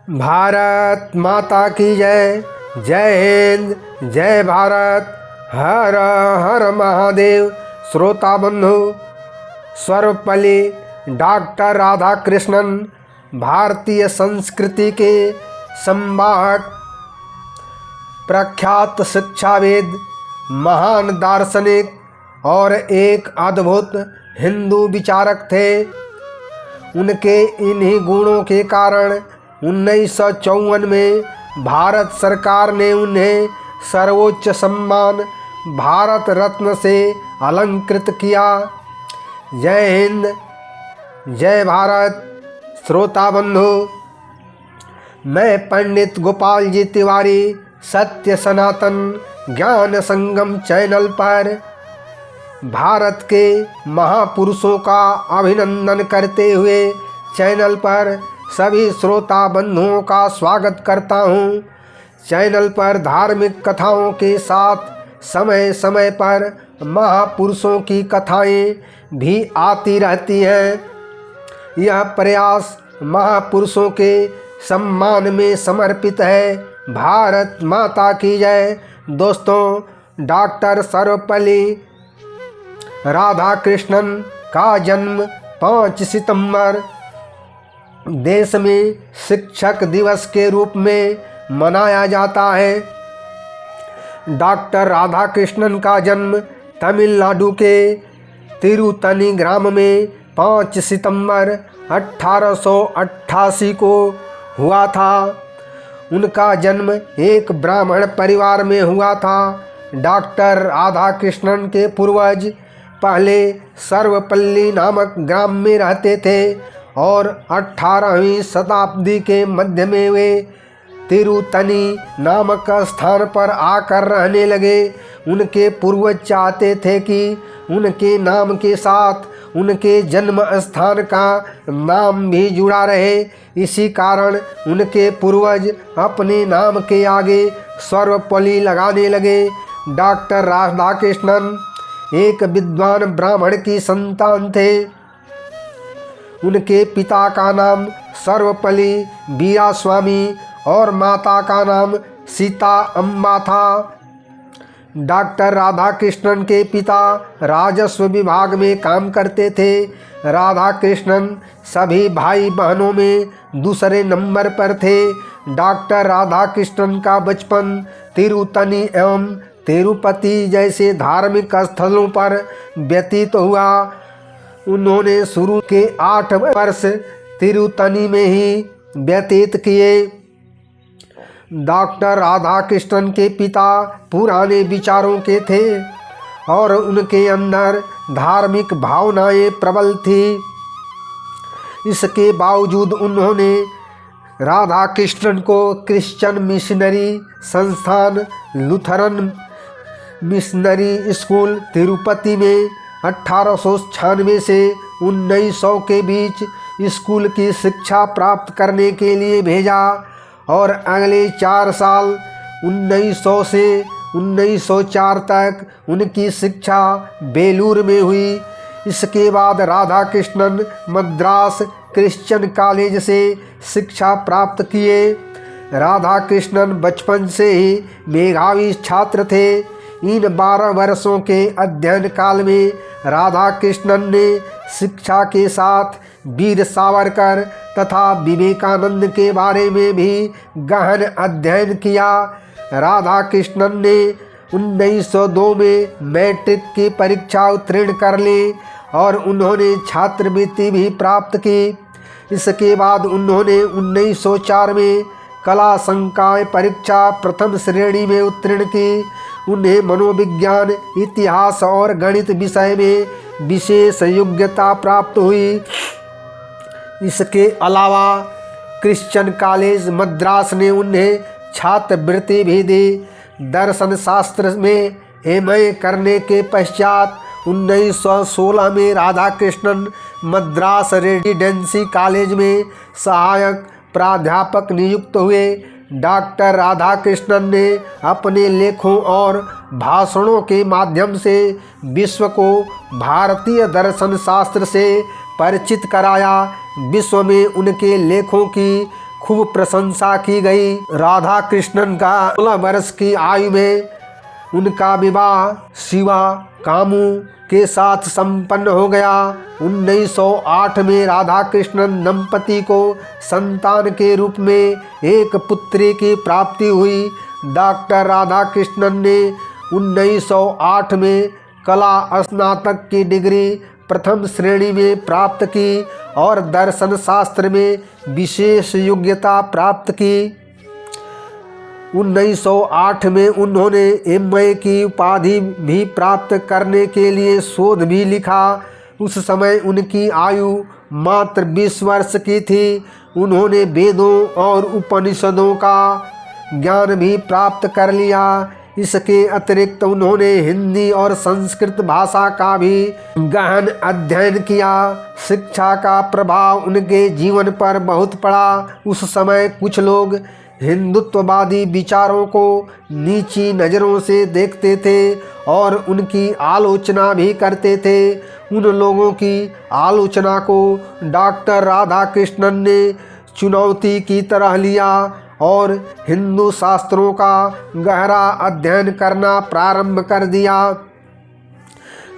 भारत माता की जय। जय हिंद, जय भारत। हर हर महादेव। श्रोता बंधु, सर्वपल्ली डॉक्टर राधा कृष्णन भारतीय संस्कृति के संवाहक, प्रख्यात शिक्षाविद, महान दार्शनिक और एक अद्भुत हिंदू विचारक थे। उनके इन्हीं गुणों के कारण 1954 में भारत सरकार ने उन्हें सर्वोच्च सम्मान भारत रत्न से अलंकृत किया। जय हिंद, जय भारत। श्रोता बंधु, मैं पंडित गोपाल जी तिवारी सत्य सनातन ज्ञान संगम चैनल पर भारत के महापुरुषों का अभिनंदन करते हुए चैनल पर सभी श्रोता बंधुओं का स्वागत करता हूं। चैनल पर धार्मिक कथाओं के साथ समय समय पर महापुरुषों की कथाएं भी आती रहती हैं। यह प्रयास महापुरुषों के सम्मान में समर्पित है। भारत माता की जय। दोस्तों, डॉक्टर सर्वपल्ली राधा कृष्णन का जन्म 5 सितंबर देश में शिक्षक दिवस के रूप में मनाया जाता है। डॉक्टर राधा कृष्णन का जन्म तमिलनाडु के तिरुतनी ग्राम में 5 सितंबर 1888 को हुआ था। उनका जन्म एक ब्राह्मण परिवार में हुआ था। डॉक्टर राधा कृष्णन के पूर्वज पहले सर्वपल्ली नामक ग्राम में रहते थे और 18वीं शताब्दी के मध्य में वे तिरुतनी नामक स्थान पर आकर रहने लगे। उनके पूर्वज चाहते थे कि उनके नाम के साथ उनके जन्म स्थान का नाम भी जुड़ा रहे। इसी कारण उनके पूर्वज अपने नाम के आगे सर्वपल्ली लगाने लगे। डॉक्टर राधा कृष्णन एक विद्वान ब्राह्मण की संतान थे। उनके पिता का नाम सर्वपल्ली वीरास्वामी और माता का नाम सीता अम्बा था। डॉक्टर राधा कृष्णन के पिता राजस्व विभाग में काम करते थे। राधा कृष्णन सभी भाई बहनों में दूसरे नंबर पर थे। डॉक्टर राधा कृष्णन का बचपन तिरुतनी एवं तिरुपति जैसे धार्मिक स्थलों पर व्यतीत हुआ। उन्होंने शुरू के 8 वर्ष तिरुतनी में ही व्यतीत किए। डॉक्टर राधा कृष्णन के पिता पुराने विचारों के थे और उनके अंदर धार्मिक भावनाएं प्रबल थी। इसके बावजूद उन्होंने राधा कृष्णन को क्रिश्चियन मिशनरी संस्थान लूथरन मिशनरी स्कूल तिरुपति में 1896 से 1900 के बीच स्कूल की शिक्षा प्राप्त करने के लिए भेजा और अगले 4 साल 1900 से 1904 तक उनकी शिक्षा बेलूर में हुई। इसके बाद राधा कृष्णन मद्रास क्रिश्चियन कॉलेज से शिक्षा प्राप्त किए। राधा कृष्णन बचपन से ही मेधावी छात्र थे। इन 12 वर्षों के अध्ययन काल में राधा कृष्णन ने शिक्षा के साथ वीर सावरकर तथा विवेकानंद के बारे में भी गहन अध्ययन किया। राधा कृष्णन ने 1902 में मैट्रिक की परीक्षा उत्तीर्ण कर ली और उन्होंने छात्रवृत्ति भी प्राप्त की। इसके बाद उन्होंने 1904 में कला संकाय परीक्षा प्रथम श्रेणी में उत्तीर्ण की। उन्हें मनोविज्ञान, इतिहास और गणित विषय में विशेष योग्यता प्राप्त हुई। इसके अलावा क्रिश्चियन कॉलेज मद्रास ने उन्हें छात्रवृत्ति भी दी। दर्शन शास्त्र में एमए करने के पश्चात 1916 में राधा कृष्णन मद्रास रेजिडेंसी कॉलेज में सहायक प्राध्यापक नियुक्त हुए। डॉक्टर राधा कृष्णन ने अपने लेखों और भाषणों के माध्यम से विश्व को भारतीय दर्शन शास्त्र से परिचित कराया। विश्व में उनके लेखों की खूब प्रशंसा की गई। राधा कृष्णन का 16 वर्ष की आयु में उनका विवाह शिवा कामू के साथ संपन्न हो गया। 1908 में राधा कृष्णन दंपति को संतान के रूप में एक पुत्री की प्राप्ति हुई। डॉक्टर राधा कृष्णन ने 1908 में कला स्नातक की डिग्री प्रथम श्रेणी में प्राप्त की और दर्शन शास्त्र में विशेष योग्यता प्राप्त की। 1908 में उन्होंने MA की उपाधि भी प्राप्त करने के लिए शोध भी लिखा। उस समय उनकी आयु मात्र 20 वर्ष की थी। उन्होंने वेदों और उपनिषदों का ज्ञान भी प्राप्त कर लिया। इसके अतिरिक्त उन्होंने हिंदी और संस्कृत भाषा का भी गहन अध्ययन किया। शिक्षा का प्रभाव उनके जीवन पर बहुत पड़ा। उस समय कुछ लोग हिंदुत्ववादी विचारों को नीची नज़रों से देखते थे और उनकी आलोचना भी करते थे। उन लोगों की आलोचना को डॉक्टर राधा कृष्णन ने चुनौती की तरह लिया और हिंदू शास्त्रों का गहरा अध्ययन करना प्रारंभ कर दिया।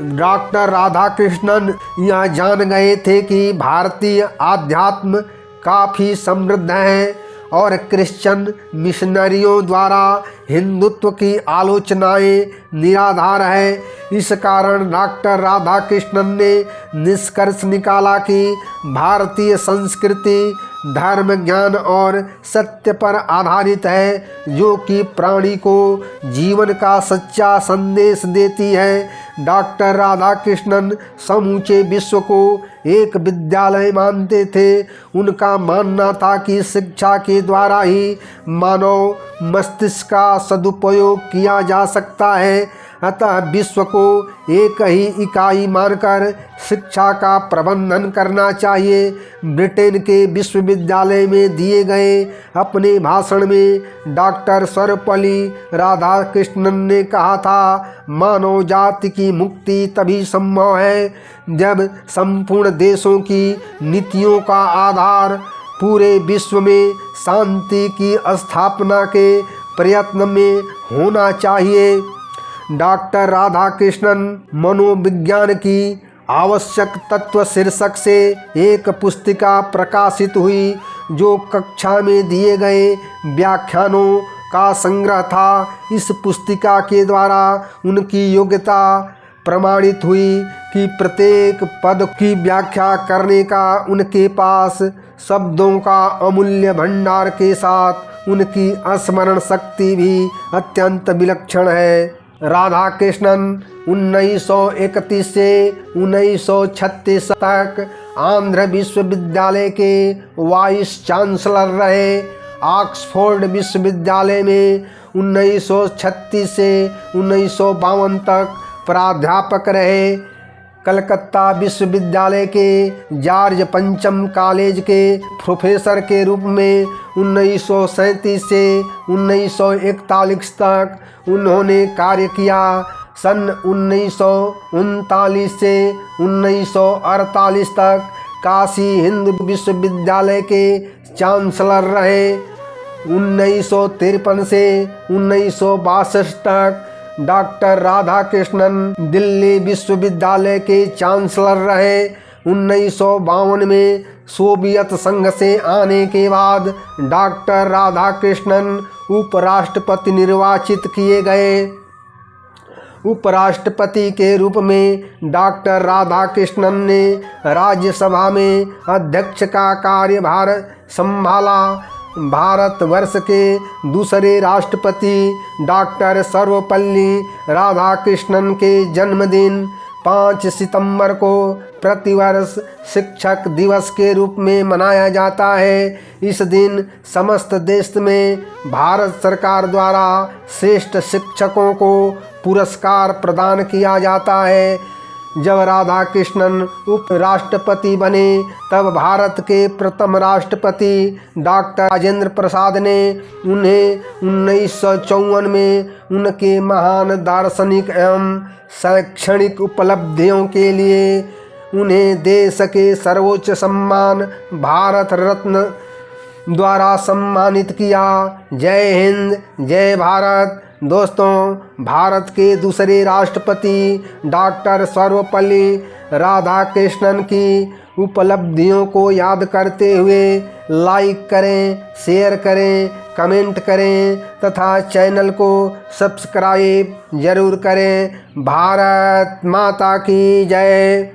डॉक्टर राधा कृष्णन यह जान गए थे कि भारतीय आध्यात्म काफ़ी समृद्ध है और क्रिश्चियन मिशनरियों द्वारा हिंदुत्व की आलोचनाएं निराधार है। इस कारण डॉक्टर राधा कृष्णन ने निष्कर्ष निकाला कि भारतीय संस्कृति धर्म ज्ञान और सत्य पर आधारित है, जो कि प्राणी को जीवन का सच्चा संदेश देती है। डॉक्टर राधा कृष्णन समूचे विश्व को एक विद्यालय मानते थे। उनका मानना था कि शिक्षा के द्वारा ही मानव मस्तिष्क का सदुपयोग किया जा सकता है। अतः विश्व को एक ही इकाई मानकर शिक्षा का प्रबंधन करना चाहिए। ब्रिटेन के विश्वविद्यालय में दिए गए अपने भाषण में डॉक्टर सर्वपल्ली राधाकृष्णन ने कहा था, मानव जाति की मुक्ति तभी संभव है जब संपूर्ण देशों की नीतियों का आधार पूरे विश्व में शांति की स्थापना के प्रयत्न में होना चाहिए। डॉक्टर राधा कृष्णन मनोविज्ञान की आवश्यक तत्व शीर्षक से एक पुस्तिका प्रकाशित हुई, जो कक्षा में दिए गए व्याख्यानों का संग्रह था। इस पुस्तिका के द्वारा उनकी योग्यता प्रमाणित हुई कि प्रत्येक पद की व्याख्या करने का उनके पास शब्दों का अमूल्य भंडार के साथ उनकी स्मरण शक्ति भी अत्यंत विलक्षण है। राधा कृष्णन 1931 से 1936 तक आंध्र विश्वविद्यालय के वाइस चांसलर रहे। ऑक्सफोर्ड विश्वविद्यालय में 1936 से 1952 तक प्राध्यापक रहे। कलकत्ता विश्वविद्यालय के जॉर्ज पंचम कॉलेज के प्रोफेसर के रूप में 1937 से 1941 तक उन्होंने कार्य किया। सन 1939 से 1948 तक काशी हिंदू विश्वविद्यालय के चांसलर रहे। 1953 से 1962 तक डॉक्टर राधा कृष्णन दिल्ली विश्वविद्यालय के चांसलर रहे। 1952 में सोवियत संघ से आने के बाद डॉक्टर राधा कृष्णन उपराष्ट्रपति निर्वाचित किए गए। उपराष्ट्रपति के रूप में डॉक्टर राधा कृष्णन ने राज्यसभा में अध्यक्ष का कार्यभार संभाला। भारतवर्ष के दूसरे राष्ट्रपति डॉक्टर सर्वपल्ली राधाकृष्णन के जन्मदिन 5 सितंबर को प्रतिवर्ष शिक्षक दिवस के रूप में मनाया जाता है। इस दिन समस्त देश में भारत सरकार द्वारा श्रेष्ठ शिक्षकों को पुरस्कार प्रदान किया जाता है। जब राधा कृष्णन उपराष्ट्रपति बने तब भारत के प्रथम राष्ट्रपति डॉक्टर राजेंद्र प्रसाद ने उन्हें 1954 में उनके महान दार्शनिक एवं शैक्षणिक उपलब्धियों के लिए उन्हें देश के सर्वोच्च सम्मान भारत रत्न द्वारा सम्मानित किया। जय हिंद, जय भारत। दोस्तों, भारत के दूसरे राष्ट्रपति डॉक्टर सर्वपल्ली राधाकृष्णन की उपलब्धियों को याद करते हुए लाइक करें, शेयर करें, कमेंट करें तथा चैनल को सब्सक्राइब जरूर करें। भारत माता की जय।